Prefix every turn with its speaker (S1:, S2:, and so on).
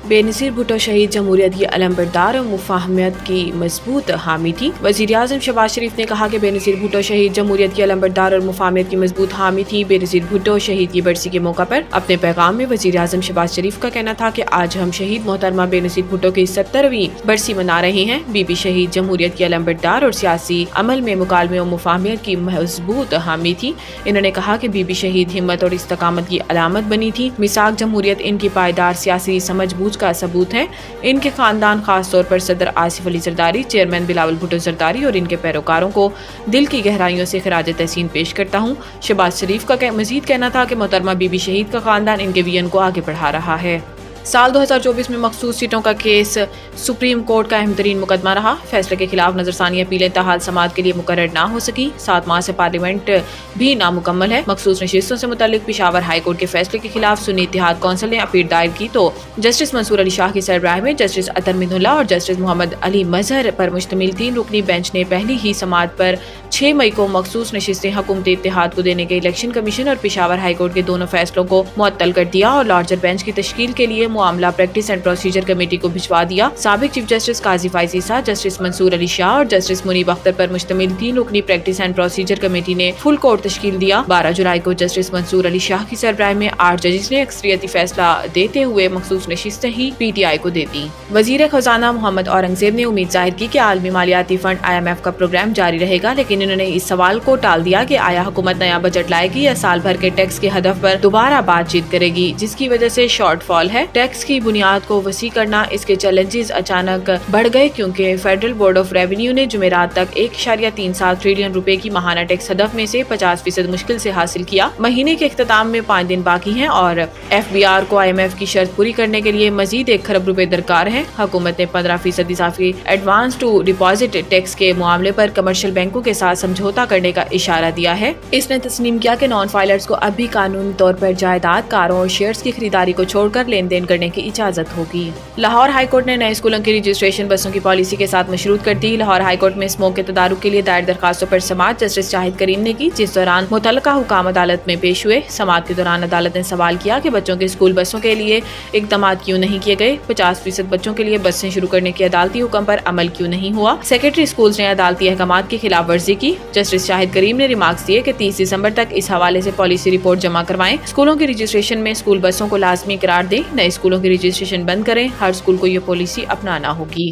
S1: बेनज़ीर भुट्टो शहीद जमहूरियत की अलमबरदार और मुफाहमत की मजबूत हामी थी। वज़ीर-ए-आज़म शहबाज शरीफ ने कहा कि बेनज़ीर भुट्टो शहीद जमहूरियत की अलमबरदार और मुफाहमत की मजबूत हामी थी। बेनज़ीर भुट्टो शहीद की बरसी के मौका पर अपने पैगाम में वज़ीर-ए-आज़म शहबाज शरीफ का कहना था कि आज हम शहीद मोहतरमा बेनज़ीर भुट्टो की 70वीं बरसी मना रहे हैं। बीबी शहीद जमहूरियत की अलमबरदार और सियासी अमल में मुकालमे और मुफाहमत की मजबूत हामी थी। इन्होंने कहा कि बीबी शहीद हिम्मत और इस्तकामत की अलामत बनी थी। मिसाक जमहूरियत इनकी पायदार सियासी समझ बूझ का सबूत है। इनके खानदान खास तौर पर सदर आसिफ अली जरदारी, चेयरमैन बिलावल भुट्टो जरदारी और इनके पैरोकारों को दिल की गहराइयों से खिराज तहसीन पेश करता हूँ। शहबाज शरीफ का मजीद कहना था कि मोहतरमा बीबी शहीद का खानदान इनके विजन को आगे बढ़ा रहा है। साल 2024 में मखसूस सीटों का केस सुप्रीम कोर्ट का अहम तरीन मुकदमा रहा। फैसले के खिलाफ नजरसानी अपीलें ताहाल समाअत के लिए मुकर्रर ना हो सकी। 7 माह से पार्लियामेंट भी नामुकम्मल है। मखसूस नशिस्तों से मुतालिक पेशावर हाई कोर्ट के फैसले के खिलाफ सुन्नी इत्तेहाद कौंसिल ने अपील दायर की तो जस्टिस मंसूर अली शाह की सरबराही में जस्टिस अतर मिनुल्लाह और जस्टिस मोहम्मद अली मजहर पर मुश्तमिल 3 रुकनी बेंच ने पहली ही समाअत पर 6 मई को मखसूस नशिस्तें हुकूमत इत्तेहाद को देने के इलेक्शन कमीशन और पेशावर हाई कोर्ट के दोनों फैसलों को मुअत्तल कर दिया और लार्जर बेंच की तश्कील के लिए मामला प्रैक्टिस एंड प्रोसीजर कमेटी को भिजवा दिया। साबिक चीफ जस्टिस काजी फायजी साहब, जस्टिस मंसूर अली शाह और जस्टिस मुनीब अख्तर पर मुश्तमिल 3 रुकनी प्रैक्टिस एंड प्रोसीजर कमेटी ने फुल कोर्ट तश्कील दिया। 12 जुलाई को जस्टिस मंसूर अली शाह की सरबराही में 8 जजेस ने अक्सरियती फैसला देते हुए मखसूस नशिस्तें ही PTI को दे दी। वजीर खजाना मोहम्मद औरंगजेब ने उम्मीद जाहिर की कि आलमी मालियाती फंड IMF का प्रोग्राम जारी रहेगा, लेकिन इन्होंने इस सवाल को टाल दिया कि आया हुकूमत नया बजट लाएगी या साल भर के टैक्स के हदफ पर दोबारा बातचीत करेगी, जिसकी वजह से शॉर्टफॉल है। टैक्स की बुनियाद को वसी करना, इसके चैलेंजेस अचानक बढ़ गए क्योंकि फेडरल बोर्ड ऑफ रेवेन्यू ने जुमेरात तक 1.37 ट्रिलियन रुपए की माहाना टैक्स हदफ में से 50% मुश्किल से हासिल किया। महीने के इख्तिताम में 5 दिन बाकी हैं और FBR को IMF की शर्त पूरी करने के लिए मजीद 1 खरब रुपए दरकार है। हुकूमत ने 15% इजाफी एडवांस टू डिपॉजिट टैक्स के मामले पर कमर्शियल बैंकों के साथ समझौता करने का इशारा दिया है। इसने तस्लीम किया कि नॉन फाइलर्स को अब भी कानूनी तौर पर जायदाद, कारों और शेयर्स की खरीदारी को छोड़कर लेन देन करने की इजाजत होगी। लाहौर हाई कोर्ट ने नए स्कूलों की रजिस्ट्रेशन बसों की पॉलिसी के साथ मशरूत कर दी। लाहौर हाई कोर्ट में स्मोक के तदारुक के लिए दायर दरखास्तों पर समाअत जस्टिस शाहिद करीम ने की, जिस दौरान मुतल्लका हुकाम अदालत में पेश हुए। समाअत के दौरान अदालत ने सवाल किया कि बच्चों के स्कूल बसों के लिए इकदाम क्यों नहीं किए गए। 50% बच्चों के लिए बसें शुरू करने के अदालती हुक्म पर अमल क्यों नहीं हुआ। सेक्रेटरी स्कूल्स ने अदालती अहकामात की खिलाफ वर्जी की। जस्टिस शाहिद करीम ने रिमार्क्स दिए कि 30 दिसंबर तक इस हवाले से पॉलिसी रिपोर्ट जमा करवाएं। स्कूलों की रजिस्ट्रेशन में स्कूल बसों को लाजमी करार दें। नए स्कूलों की रजिस्ट्रेशन बंद करें। हर स्कूल को ये पॉलिसी अपनाना होगी।